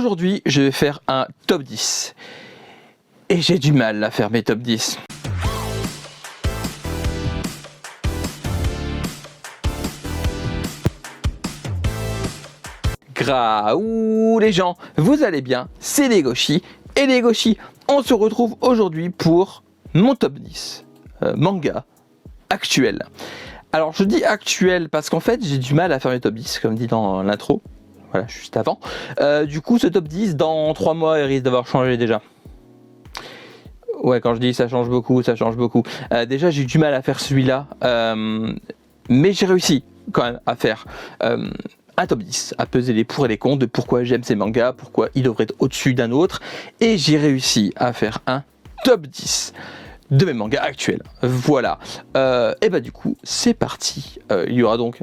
Aujourd'hui, je vais faire un top 10. Et j'ai du mal à faire mes top 10. Graouh les gens, vous allez bien, c'est Legoshi. Et Legoshi, on se retrouve aujourd'hui pour mon top 10 manga actuel. Alors je dis actuel parce qu'en fait j'ai du mal à faire mes top 10 comme dit dans l'intro. Voilà, juste avant. Du coup ce top 10 dans 3 mois il risque d'avoir changé déjà. Ouais, quand je dis ça change beaucoup, ça change beaucoup. Déjà j'ai du mal à faire celui-là. Mais j'ai réussi quand même à faire un top 10, à peser les pour et les contre de pourquoi j'aime ces mangas, pourquoi ils devraient être au-dessus d'un autre. Et j'ai réussi à faire un top 10 de mes mangas actuels. Voilà. Et bah du coup, c'est parti. Il y aura donc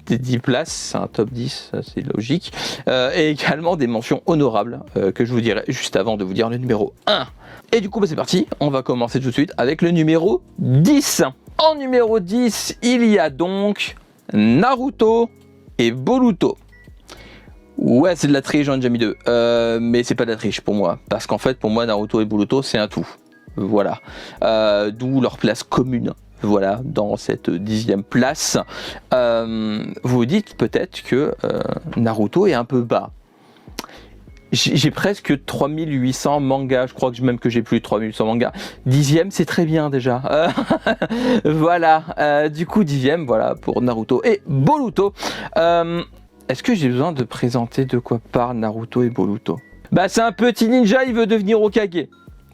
des 10 places, c'est un top 10, ça c'est logique. Et également des mentions honorables que je vous dirai juste avant de vous dire le numéro 1. Et du coup, bah, c'est parti. On va commencer tout de suite avec le numéro 10. En numéro 10, il y a donc Naruto et Boruto. Ouais, c'est de la triche, j'en ai déjà mis 2. Mais c'est pas de la triche pour moi. Parce qu'en fait, pour moi, Naruto et Boruto, c'est un tout. Voilà. D'où leur place commune. Voilà, dans cette 10e place. Vous vous dites peut-être que Naruto est un peu bas. J'ai presque 3800 mangas, je crois que même que j'ai plus de 3800 mangas. 10e, c'est très bien déjà. Voilà, du coup 10e, voilà pour Naruto et Boruto. Est-ce que j'ai besoin de présenter de quoi parle Naruto et Boruto? Bah c'est un petit ninja, il veut devenir Hokage,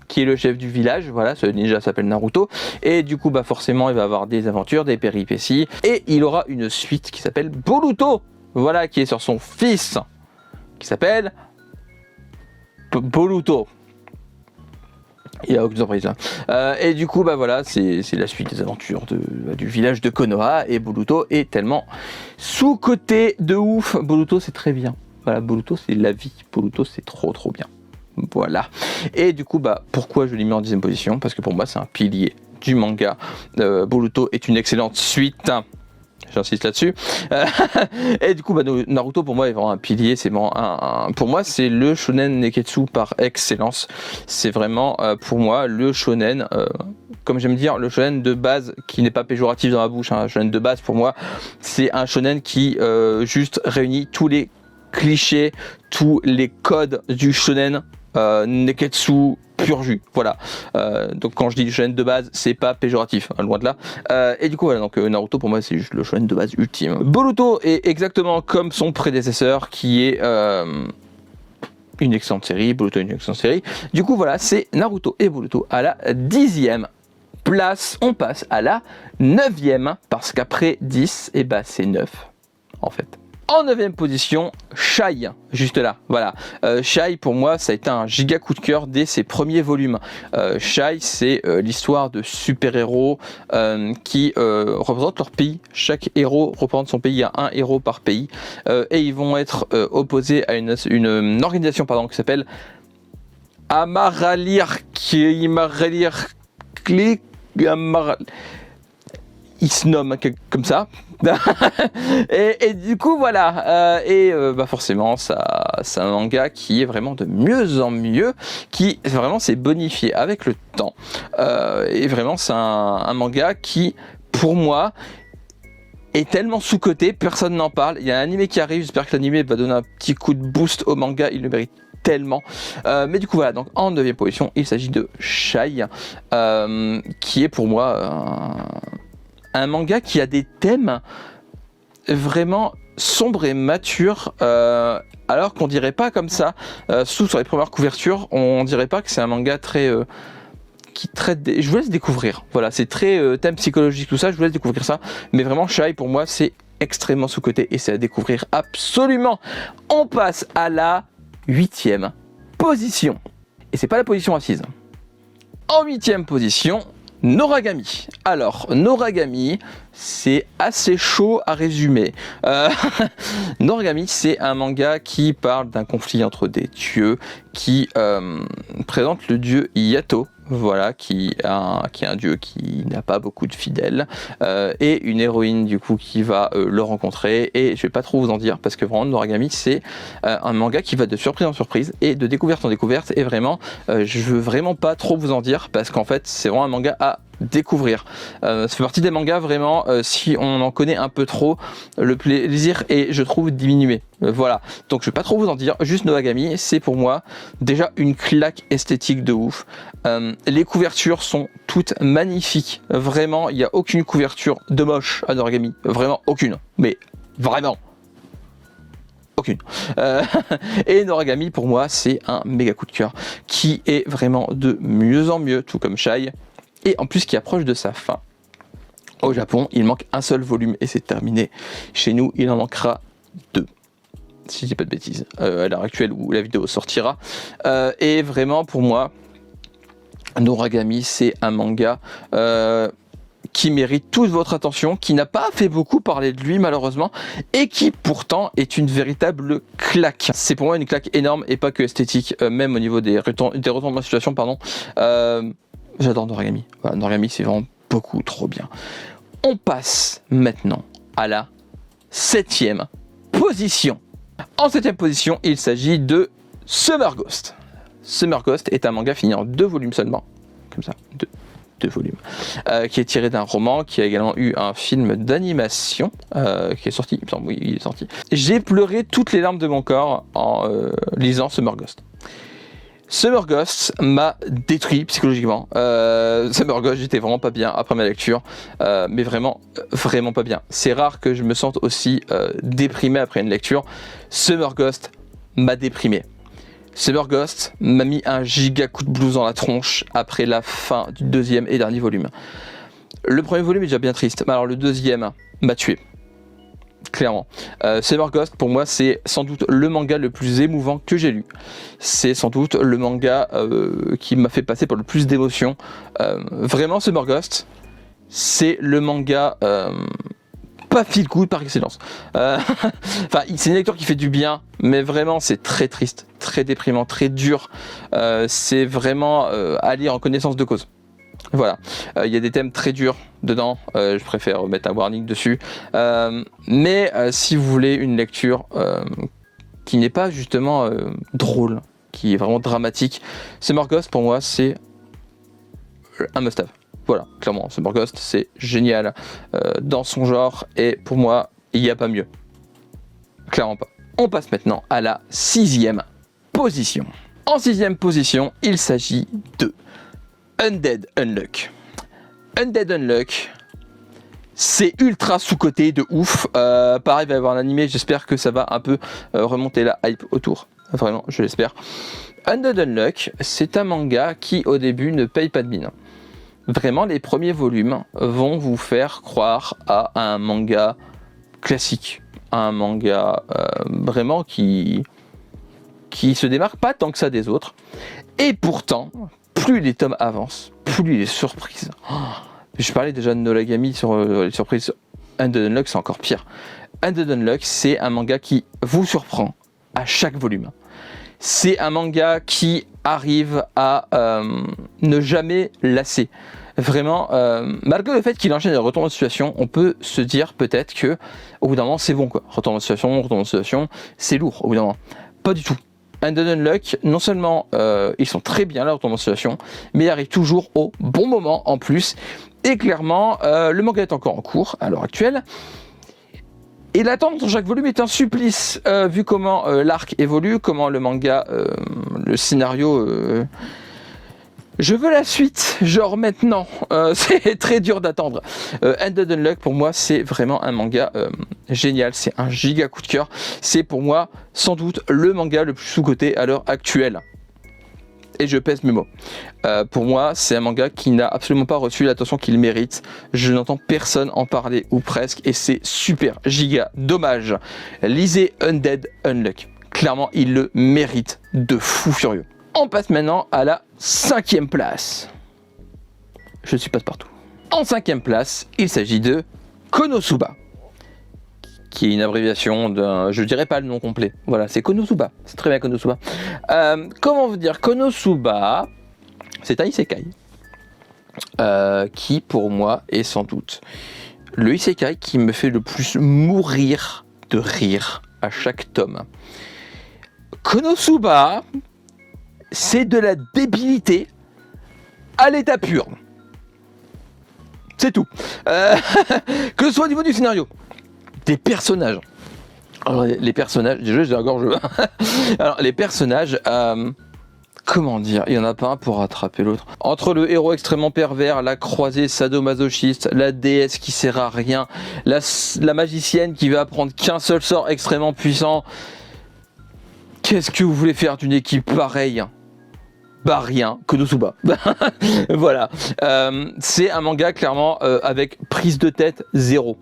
qui est le chef du village, voilà, ce ninja s'appelle Naruto, et du coup bah forcément il va avoir des aventures, des péripéties, et il aura une suite qui s'appelle Boruto, voilà, qui est sur son fils, qui s'appelle Boruto. Il n'y a aucune surprise là. Et du coup, bah voilà, c'est la suite des aventures du village de Konoha. Et Boruto est tellement sous-coté de ouf. Boruto, c'est très bien. Voilà, Boruto, c'est la vie. Boruto, c'est trop bien. Voilà. Et du coup, bah pourquoi je l'ai mis en 10e position? Parce que pour moi, c'est un pilier du manga. Boruto est une excellente suite. J'insiste là-dessus. Et du coup, bah, Naruto pour moi est vraiment un pilier. C'est vraiment pour moi, c'est le shonen neketsu par excellence. C'est vraiment pour moi le shonen, comme j'aime dire, le shonen de base qui n'est pas péjoratif dans ma bouche. Un shonen de base pour moi, c'est un shonen qui juste réunit tous les clichés, tous les codes du shonen neketsu pur jus, voilà. Donc quand je dis shonen de base, c'est pas péjoratif, hein, loin de là. Et du coup voilà, donc Naruto pour moi c'est juste le shonen de base ultime. Boruto est exactement comme son prédécesseur qui est une excellente série. Boruto est une excellente série. Du coup voilà, c'est Naruto et Boruto à la 10e place. On passe à la 9e parce qu'après 10, et bah c'est 9 en fait. En 9e position, Shai, juste là, voilà. Shai, pour moi, ça a été un giga coup de cœur dès ses premiers volumes. Shai, c'est l'histoire de super-héros qui représentent leur pays. Chaque héros représente son pays, il y a un héros par pays. Et ils vont être opposés à une organisation qui s'appelle il se nomme comme ça. et du coup voilà, bah forcément c'est un manga qui est vraiment de mieux en mieux, qui vraiment s'est bonifié avec le temps, et vraiment c'est un manga qui pour moi est tellement sous-coté, personne n'en parle. Il y a un animé qui arrive, j'espère que l'animé va donner un petit coup de boost au manga, il le mérite tellement. Mais du coup voilà, donc en 9e position il s'agit de Shai, qui est pour moi un manga qui a des thèmes vraiment sombres et matures, alors qu'on dirait pas comme ça. Sur les premières couvertures, on dirait pas que c'est un manga très qui traite je vous laisse découvrir. Voilà, c'est très thème psychologique tout ça. Je vous laisse découvrir ça. Mais vraiment, Shai pour moi c'est extrêmement sous-coté et c'est à découvrir absolument. On passe à la 8e position et c'est pas la position assise. En 8e position, Noragami. Alors, Noragami, c'est assez chaud à résumer. Noragami, c'est un manga qui parle d'un conflit entre des dieux, qui présente le dieu Yato. voilà, qui est un dieu qui n'a pas beaucoup de fidèles, et une héroïne du coup qui va le rencontrer, et je vais pas trop vous en dire parce que vraiment Noragami c'est un manga qui va de surprise en surprise et de découverte en découverte, et vraiment je veux vraiment pas trop vous en dire parce qu'en fait c'est vraiment un manga à découvrir. Ça fait partie des mangas vraiment, si on en connaît un peu trop, le plaisir est, je trouve, diminué. Voilà, donc je vais pas trop vous en dire, juste Noragami, c'est pour moi déjà une claque esthétique de ouf. Les couvertures sont toutes magnifiques, vraiment, il n'y a aucune couverture de moche à Noragami, vraiment aucune, mais vraiment aucune. Et Noragami pour moi c'est un méga coup de cœur qui est vraiment de mieux en mieux, tout comme Shai, et en plus qui approche de sa fin. Au Japon, il manque un seul volume et c'est terminé. Chez nous, il en manquera 2. Si je dis pas de bêtises, à l'heure actuelle où la vidéo sortira. Et vraiment, pour moi, Noragami, c'est un manga qui mérite toute votre attention, qui n'a pas fait beaucoup parler de lui malheureusement, et qui pourtant est une véritable claque. C'est pour moi une claque énorme et pas que esthétique, même au niveau des retournements de situation, pardon. J'adore Noragami. Voilà, Noragami, c'est vraiment beaucoup trop bien. On passe maintenant à la 7e position. En 7e position, il s'agit de Summer Ghost. Summer Ghost est un manga fini en 2 volumes seulement, comme ça, 2 volumes, qui est tiré d'un roman, qui a également eu un film d'animation qui est sorti, il me semble, oui, il est sorti. J'ai pleuré toutes les larmes de mon corps en lisant Summer Ghost. Summer Ghost m'a détruit psychologiquement. Summer Ghost, j'étais vraiment pas bien après ma lecture, mais vraiment pas bien. C'est rare que je me sente aussi déprimé après une lecture. Summer Ghost m'a déprimé. Summer Ghost m'a mis un giga coup de blues dans la tronche après la fin du 2e et dernier volume. Le premier volume est déjà bien triste, mais alors le 2e m'a tué. Clairement. Summer Ghost, pour moi, c'est sans doute le manga le plus émouvant que j'ai lu. C'est sans doute le manga qui m'a fait passer par le plus d'émotions. Vraiment, Summer Ghost, c'est le manga pas feel good par excellence. Enfin, c'est une lecture qui fait du bien, mais vraiment, c'est très triste, très déprimant, très dur. C'est vraiment à lire en connaissance de cause. Voilà, il y a des thèmes très durs dedans, je préfère mettre un warning dessus, mais si vous voulez une lecture qui n'est pas justement drôle, qui est vraiment dramatique, Summer Ghost pour moi c'est un must-have. Voilà, clairement, Summer Ghost c'est génial dans son genre, et pour moi il n'y a pas mieux, clairement pas. On passe maintenant à la 6e position. En 6e position, il s'agit de Undead Unluck. Undead Unluck, c'est ultra sous-coté de ouf. Pareil, il va y avoir un animé, j'espère que ça va un peu remonter la hype autour. Vraiment, je l'espère. Undead Unluck, c'est un manga qui au début ne paye pas de mine. Vraiment, les premiers volumes vont vous faire croire à un manga classique. Un manga vraiment qui se démarque pas tant que ça des autres. Et pourtant, plus les tomes avancent, plus les surprises. Je parlais déjà de Noragami sur les surprises. Undead Unluck, c'est encore pire. Undead Unluck, c'est un manga qui vous surprend à chaque volume. C'est un manga qui arrive à ne jamais lasser. Vraiment, malgré le fait qu'il enchaîne les retournements de situation, on peut se dire peut-être que au bout d'un moment, c'est bon quoi. Retournement de situation, c'est lourd au bout d'un moment. Pas du tout. Undead Unluck, non seulement ils sont très bien là, retournement de situation, mais ils arrivent toujours au bon moment en plus. Et clairement, le manga est encore en cours à l'heure actuelle. Et l'attente dans chaque volume est un supplice, vu comment l'arc évolue, comment le manga, le scénario... Je veux la suite, genre maintenant. C'est très dur d'attendre. Undead Unluck, pour moi, c'est vraiment un manga génial. C'est un giga coup de cœur. C'est pour moi, sans doute, le manga le plus sous-coté à l'heure actuelle. Et je pèse mes mots. Pour moi, c'est un manga qui n'a absolument pas reçu l'attention qu'il mérite. Je n'entends personne en parler, ou presque, et c'est super giga dommage. Lisez Undead Unluck. Clairement, il le mérite de fou furieux. On passe maintenant à la 5e place. Je suis passe-partout. En 5e place, il s'agit de Konosuba, qui est une abréviation d'un... Je dirais pas le nom complet. Voilà, c'est Konosuba. C'est très bien Konosuba. Comment vous dire, Konosuba, c'est un isekai. Qui pour moi est sans doute le isekai qui me fait le plus mourir de rire à chaque tome. Konosuba, c'est de la débilité à l'état pur. C'est tout. Que ce soit au niveau du scénario, des personnages. Alors les personnages, déjà j'ai la gorge. Alors les personnages, comment dire, il n'y en a pas un pour rattraper l'autre. Entre le héros extrêmement pervers, la croisée sadomasochiste, la déesse qui sert à rien, la magicienne qui va apprendre qu'un seul sort extrêmement puissant. Qu'est-ce que vous voulez faire d'une équipe pareille ? Bah rien, Konosuba. Voilà. C'est un manga clairement avec prise de tête zéro.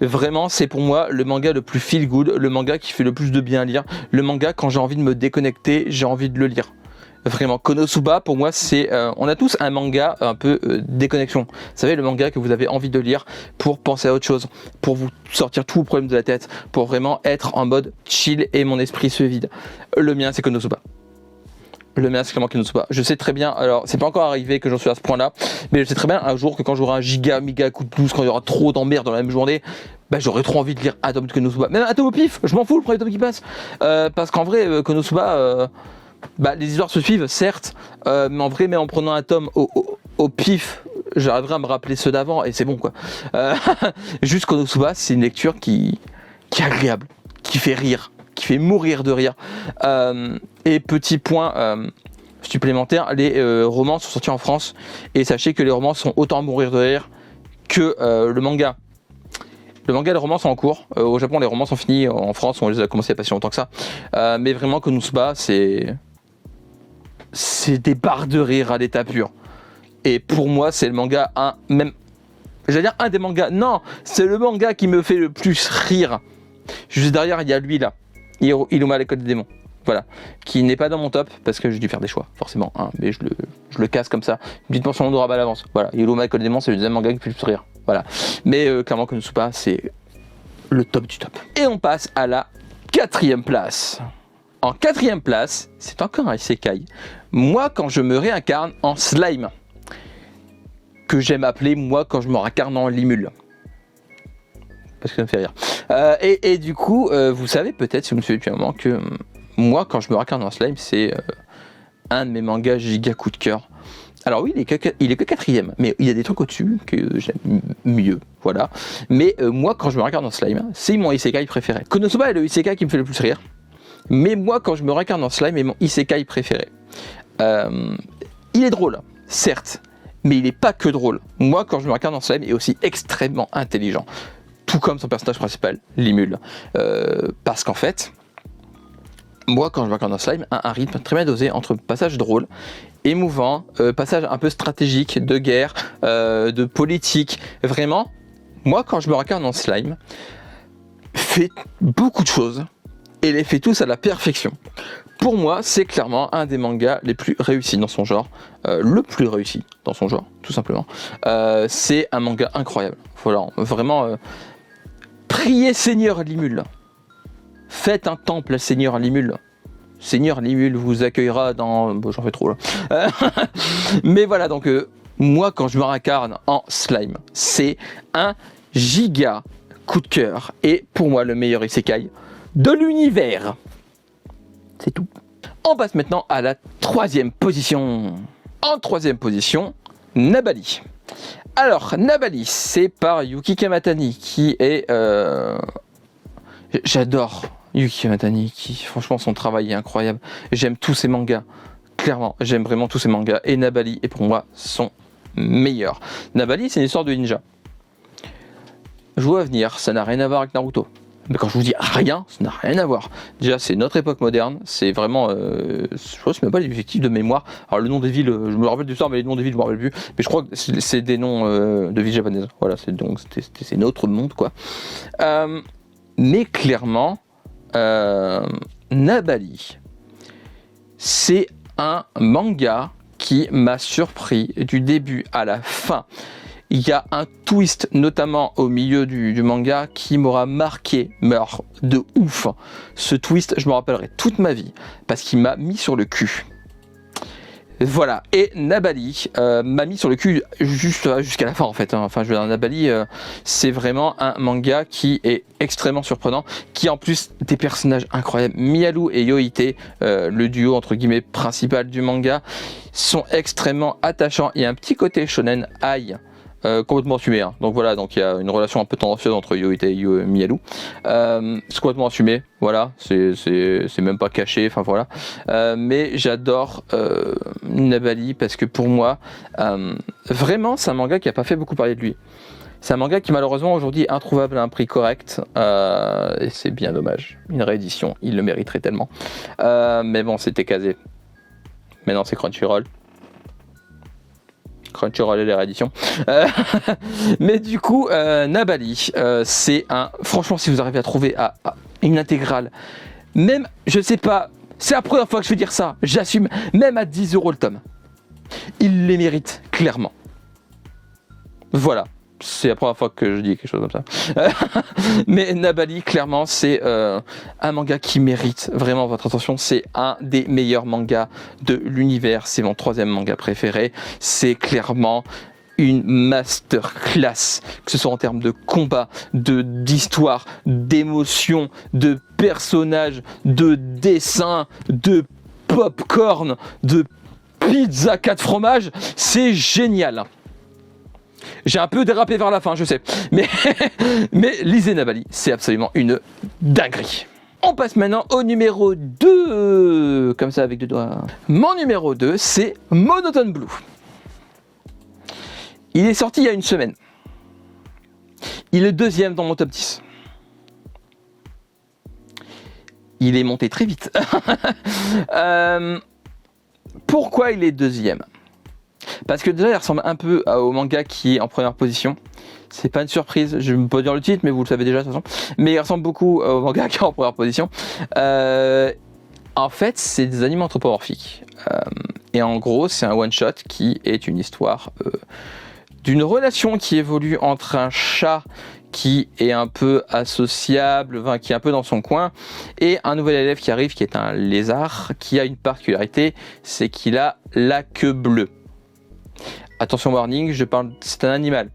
Vraiment, c'est pour moi le manga le plus feel good, le manga qui fait le plus de bien à lire, le manga quand j'ai envie de me déconnecter, j'ai envie de le lire. Vraiment, Konosuba, pour moi, c'est... on a tous un manga un peu déconnexion. Vous savez, le manga que vous avez envie de lire pour penser à autre chose, pour vous sortir tous vos problèmes de la tête, pour vraiment être en mode chill et mon esprit se vide. Le mien, c'est Konosuba. Le mien, c'est clairement Konosuba. Je sais très bien, alors, c'est pas encore arrivé que j'en suis à ce point-là, mais je sais très bien un jour que quand j'aurai un méga coup de blues, quand il y aura trop d'emmerdes dans la même journée, bah, j'aurai trop envie de lire un tome de Konosuba. Même un tome au pif, je m'en fous le premier tome qui passe. Parce qu'en vrai, Konosuba... bah, les histoires se suivent, certes, mais en vrai, mais en prenant un tome au pif, j'arriverai à me rappeler ceux d'avant et c'est bon quoi. Juste Konosuba, c'est une lecture qui est agréable, qui fait rire, qui fait mourir de rire. Et petit point supplémentaire, les romans sont sortis en France et sachez que les romans sont autant à mourir de rire que le manga. Le manga et les romans sont en cours. Au Japon, les romans sont finis. En France, on les a commencé il n'y a pas si longtemps que ça. Mais vraiment, Konosuba, c'est des barres de rire à l'état pur. Et pour moi, c'est le manga j'allais dire un des mangas. Non, c'est le manga qui me fait le plus rire. Juste derrière, il y a lui là, Iruma l'école des démons. Voilà, qui n'est pas dans mon top parce que j'ai dû faire des choix, forcément. Hein, mais je le casse comme ça. Une petite mention honorable à l'avance. Voilà, Iruma l'école des démons, c'est le deuxième manga qui me fait le plus rire. Voilà. Mais clairement, Konosuba, c'est le top du top. Et on passe à la 4e place. En 4e place, c'est encore un isekai. Moi, quand je me réincarne en slime, que j'aime appeler moi quand je me réincarne en limule. Parce que ça me fait rire. Et du coup, vous savez peut-être, si vous me suivez depuis un moment, que moi, quand je me réincarne en slime, c'est un de mes mangas giga coup de cœur. Alors oui, il est que 4e, mais il y a des trucs au-dessus que j'aime mieux, voilà. Mais moi, quand je me réincarne en slime, c'est mon isekai préféré. Konosuba est le isekai qui me fait le plus rire, mais moi, quand je me réincarne en slime, c'est mon isekai préféré. Il est drôle, certes, mais il n'est pas que drôle. Moi, quand je me réincarne en slime, il est aussi extrêmement intelligent, tout comme son personnage principal, Limul. Parce qu'en fait, moi, quand je me réincarne en slime, un rythme très bien dosé entre passage drôle, émouvant, passage un peu stratégique, de guerre, de politique. Vraiment, moi, quand je me réincarne en slime, fait beaucoup de choses et les fait tous à la perfection. Pour moi, c'est clairement un des mangas les plus réussis dans son genre, le plus réussi dans son genre, tout simplement. C'est un manga incroyable. Voilà, vraiment, priez Seigneur Limul. Faites un temple à Seigneur Limul. Seigneur Limul vous accueillera dans... Bon, j'en fais trop là. Mais voilà, donc moi quand je me réincarne en slime, c'est un giga coup de cœur. Et pour moi, le meilleur isekai de l'univers. C'est tout. On passe maintenant à la 3e position. En 3e position, Nabali. Alors, Nabali, c'est par Yuki Kamatani, qui est... J'adore Yuki Kamatani, qui, franchement, son travail est incroyable. J'aime tous ses mangas. Clairement, j'aime vraiment tous ses mangas. Et Nabali est pour moi son meilleur. Nabali, c'est une histoire de ninja. Je vois venir, ça n'a rien à voir avec Naruto. Mais quand je vous dis rien, ça n'a rien à voir. Déjà, c'est notre époque moderne. C'est vraiment... je crois que c'est même pas l'effectif de mémoire. Alors, le nom des villes, je me rappelle du soir, mais les noms des villes, je me rappelle plus. Mais je crois que c'est des noms de villes japonaises. Voilà, c'est notre monde, quoi. Mais clairement, Nabali, c'est un manga qui m'a surpris du début à la fin. Il y a un twist, notamment au milieu du manga, qui m'aura marqué, mais alors, de ouf. Ce twist, je me rappellerai toute ma vie, parce qu'il m'a mis sur le cul. Voilà, et Nabali m'a mis sur le cul jusqu'à la fin en fait. Enfin, je veux dire, Nabali, c'est vraiment un manga qui est extrêmement surprenant, qui a en plus des personnages incroyables. Miyalu et Yoite, le duo entre guillemets principal du manga, sont extrêmement attachants. Il y a un petit côté shonen high. Complètement assumé, hein. Donc voilà, donc il y a une relation un peu tendancieuse entre Yoite et Miyalu. C'est complètement assumé, voilà, c'est même pas caché, enfin voilà. Mais j'adore Nabali parce que pour moi, vraiment, c'est un manga qui a pas fait beaucoup parler de lui. C'est un manga qui malheureusement aujourd'hui est introuvable à un prix correct, et c'est bien dommage. Une réédition, il le mériterait tellement. Mais bon, c'était casé. Maintenant, c'est Crunchyroll. Crunchyroll et les rééditions. Mais du coup, Nabali, c'est un... Franchement, si vous arrivez à trouver une intégrale, même, je sais pas, c'est la première fois que je vais dire ça, j'assume, même à 10 € le tome, il les mérite, clairement. Voilà. C'est la première fois que je dis quelque chose comme ça. Mais Nabali, clairement, c'est un manga qui mérite vraiment votre attention. C'est un des meilleurs mangas de l'univers. C'est mon 3e manga préféré. C'est clairement une masterclass, que ce soit en termes de combat, d'histoire, d'émotion, de personnages, de dessin, de popcorn, de pizza 4 fromages. C'est génial. J'ai un peu dérapé vers la fin, je sais. Mais lisez Nabali, c'est absolument une dinguerie. On passe maintenant au numéro 2. Comme ça, avec 2 doigts. Mon numéro 2, c'est Monotone Blue. Il est sorti il y a une semaine. Il est 2e dans mon top 10. Il est monté très vite. Pourquoi il est 2e ? Parce que déjà il ressemble un peu au manga qui est en première position. C'est pas une surprise, je ne vais pas dire le titre mais vous le savez déjà de toute façon. Mais il ressemble beaucoup au manga qui est en première position. En fait c'est des animaux anthropomorphiques. Et en gros c'est un one shot qui est une histoire d'une relation qui évolue entre un chat qui est un peu associable, enfin, qui est un peu dans son coin, et un nouvel élève qui arrive qui est un lézard, qui a une particularité, c'est qu'il a la queue bleue. Attention warning, c'est un animal.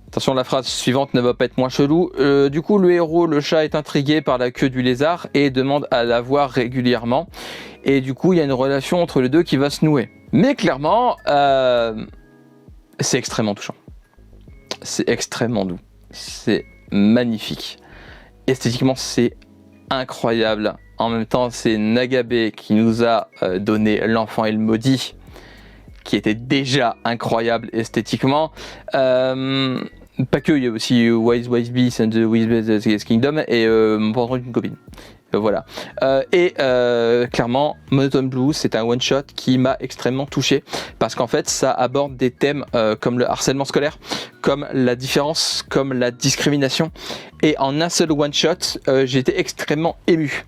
Attention, la phrase suivante ne va pas être moins chelou. Du coup, le héros, le chat, est intrigué par la queue du lézard et demande à la voir régulièrement. Et du coup, il y a une relation entre les deux qui va se nouer. Mais clairement, c'est extrêmement touchant. C'est extrêmement doux. C'est magnifique. Esthétiquement, c'est incroyable. En même temps, c'est Nagabe qui nous a donné L'Enfant et le Maudit, qui était déjà incroyable esthétiquement. Pas que, il y a aussi Wise Beast and the Wise Kingdom et Mon Portrait d'une copine. Voilà. Clairement, Monotone Blue, c'est un one-shot qui m'a extrêmement touché parce qu'en fait, ça aborde des thèmes comme le harcèlement scolaire, comme la différence, comme la discrimination. Et en un seul one-shot, j'ai été extrêmement ému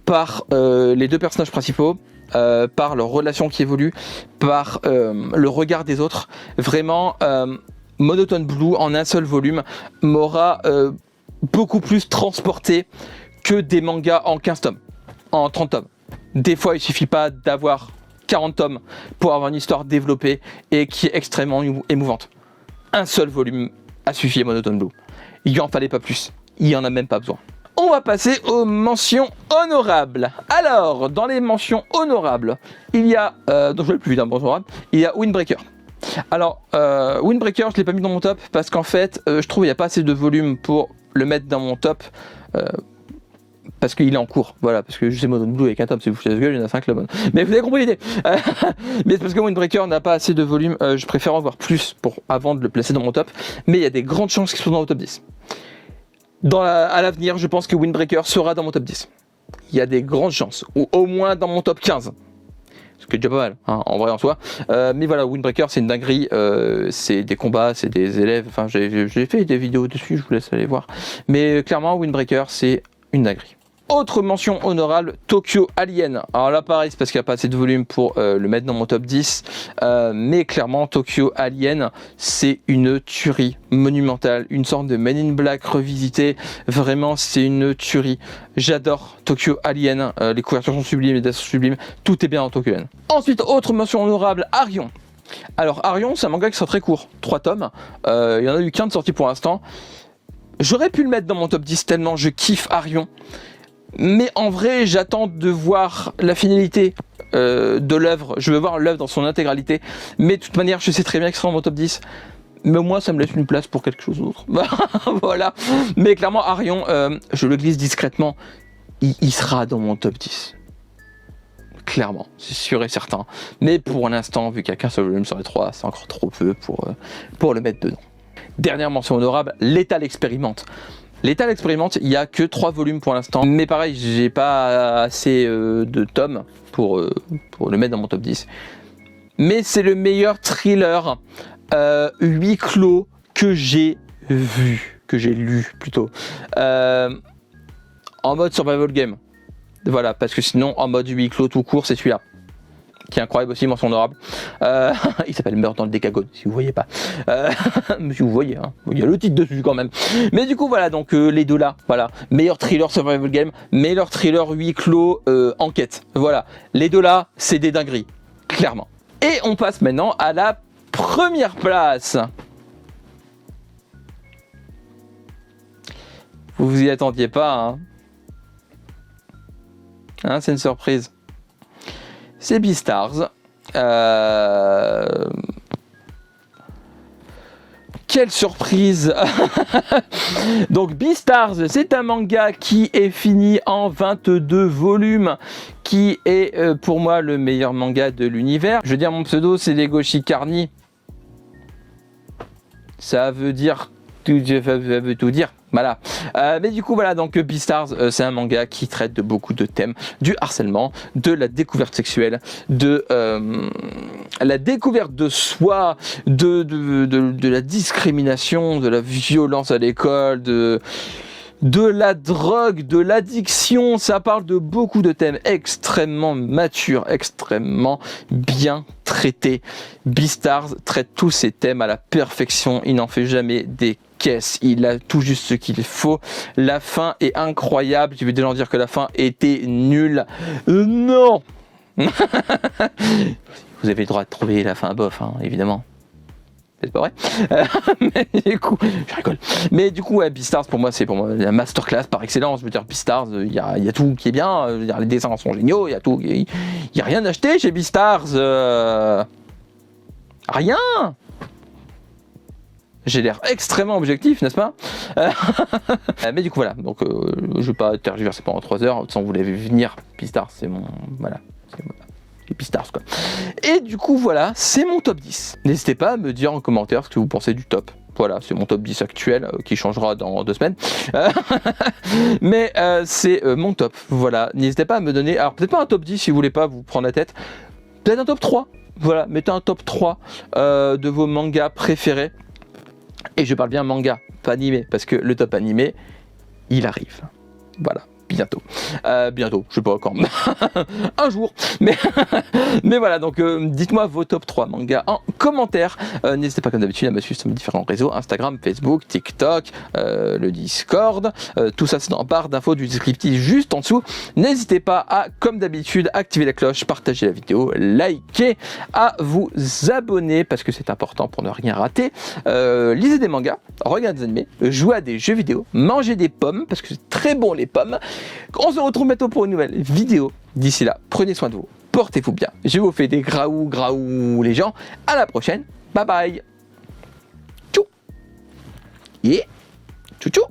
par les 2 personnages principaux, par leur relation qui évolue, par le regard des autres. Vraiment, Monotone Blue, en un seul volume, m'aura beaucoup plus transporté que des mangas en 15 tomes, en 30 tomes. Des fois, il suffit pas d'avoir 40 tomes pour avoir une histoire développée et qui est extrêmement émouvante. Un seul volume a suffi à Monotone Blue. Il n'y en fallait pas plus. Il n'y en a même pas besoin. On va passer aux mentions honorables. Alors, dans les mentions honorables, il y a, donc je vais le plus vite, mention honorable, il y a Windbreaker. Alors, Windbreaker, je ne l'ai pas mis dans mon top parce qu'en fait, je trouve qu'il n'y a pas assez de volume pour le mettre dans mon top. Parce qu'il est en cours, voilà, parce que je sais Monotone Blue avec un tome, si vous foutez la gueule, il y en a 5 là bonne. Mais vous avez compris l'idée. Mais c'est parce que Windbreaker n'a pas assez de volume, je préfère en voir plus avant de le placer dans mon top. Mais il y a des grandes chances qu'il soit dans le top 10. À l'avenir, je pense que Windbreaker sera dans mon top 10. Il y a des grandes chances, ou au moins dans mon top 15. Ce qui est déjà pas mal, hein, en vrai en soi. Mais voilà, Windbreaker, c'est une dinguerie. C'est des combats, c'est des élèves. Enfin, j'ai fait des vidéos dessus, je vous laisse aller voir. Mais clairement, Windbreaker, c'est une dinguerie. Autre mention honorable, Tokyo Alien. Alors là pareil, c'est parce qu'il n'y a pas assez de volume pour le mettre dans mon top 10, mais clairement Tokyo Alien, c'est une tuerie monumentale, une sorte de Men in Black revisité, vraiment c'est une tuerie. J'adore Tokyo Alien, les couvertures sont sublimes, les dessins sont sublimes, tout est bien dans Tokyo Alien. Ensuite, autre mention honorable, Arion. Alors Arion, c'est un manga qui sera très court, 3 tomes, il n'y en a eu qu'un de sorti pour l'instant. J'aurais pu le mettre dans mon top 10 tellement je kiffe Arion. Mais en vrai, j'attends de voir la finalité de l'œuvre. Je veux voir l'œuvre dans son intégralité. Mais de toute manière, je sais très bien que ce sera dans mon top 10. Mais au moins, ça me laisse une place pour quelque chose d'autre. Voilà. Mais clairement, Arion, je le glisse discrètement, il sera dans mon top 10. Clairement, c'est sûr et certain. Mais pour l'instant, vu qu'il n'y a qu'un seul volume sur les 3, c'est encore trop peu pour le mettre dedans. Dernière mention honorable, Lethal Expérimente. Lethal Expérimente, il n'y a que 3 volumes pour l'instant, mais pareil, j'ai pas assez de tomes pour le mettre dans mon top 10. Mais c'est le meilleur thriller huis clos que j'ai vu, que j'ai lu plutôt, en mode survival game. Voilà, parce que sinon, en mode huis clos tout court, c'est celui-là. Qui est incroyable aussi, mention honorable. Il s'appelle Meurtre dans le Décagone, si vous voyez pas. Si vous voyez, hein. Il y a le titre dessus quand même. Mais du coup, voilà, donc les deux là, voilà. Meilleur thriller survival game, meilleur thriller huis clos enquête. Voilà, les deux là, c'est des dingueries, clairement. Et on passe maintenant à la première place. Vous vous y attendiez pas, hein, c'est une surprise. C'est Beastars. Quelle surprise. Donc Beastars, c'est un manga qui est fini en 22 volumes, qui est pour moi le meilleur manga de l'univers. Je veux dire, mon pseudo, c'est Legoshi Carny. Ça veut dire tout, ça veut tout dire. Voilà. Mais du coup, voilà, donc Beastars, c'est un manga qui traite de beaucoup de thèmes, du harcèlement, de la découverte sexuelle, de la découverte de soi, de la discrimination, de la violence à l'école, de la drogue, de l'addiction. Ça parle de beaucoup de thèmes extrêmement matures, extrêmement bien traités. Beastars traite tous ces thèmes à la perfection, il n'en fait jamais des caisses, il a tout juste ce qu'il faut. La fin est incroyable, je vais déjà dire que la fin était nulle. Non. Vous avez le droit de trouver la fin bof, hein, évidemment. C'est pas vrai. Mais du coup, je rigole. Mais du coup, ouais, Beastars pour moi, c'est pour moi la masterclass par excellence. Je veux dire, Beastars, il y a tout qui est bien. Je veux dire, les dessins sont géniaux. Il y a tout. Il y a rien à acheter chez Beastars. Rien. J'ai l'air extrêmement objectif, n'est-ce pas? Mais du coup, voilà. Donc, je vais pas tergiverser pendant 3 heures. De toute façon, vous l'avez vu venir. Beastars, c'est mon. Voilà. Les Beastars, quoi. Et du coup, voilà, c'est mon top 10. N'hésitez pas à me dire en commentaire ce que vous pensez du top. Voilà, c'est mon top 10 actuel qui changera dans 2 semaines. Mais c'est mon top. Voilà, n'hésitez pas à me donner. Alors, peut-être pas un top 10 si vous voulez pas vous prendre la tête. Peut-être un top 3. Voilà, mettez un top 3 de vos mangas préférés. Et je parle bien manga, pas animé, parce que le top animé, il arrive. Voilà. Bientôt, je sais pas quand, un jour, mais voilà, donc dites-moi vos top 3 mangas en commentaire, n'hésitez pas comme d'habitude à me suivre sur mes différents réseaux, Instagram, Facebook, TikTok, le Discord, tout ça c'est dans la barre d'infos du descriptif juste en dessous. N'hésitez pas à, comme d'habitude, activer la cloche, partager la vidéo, liker, à vous abonner parce que c'est important pour ne rien rater, lisez des mangas, regardez des animés, jouez à des jeux vidéo, mangez des pommes parce que c'est très bon les pommes. On se retrouve bientôt pour une nouvelle vidéo. D'ici là, prenez soin de vous, portez-vous bien. Je vous fais des graou les gens. À la prochaine. Bye bye. Tchou. Et tchou tchou.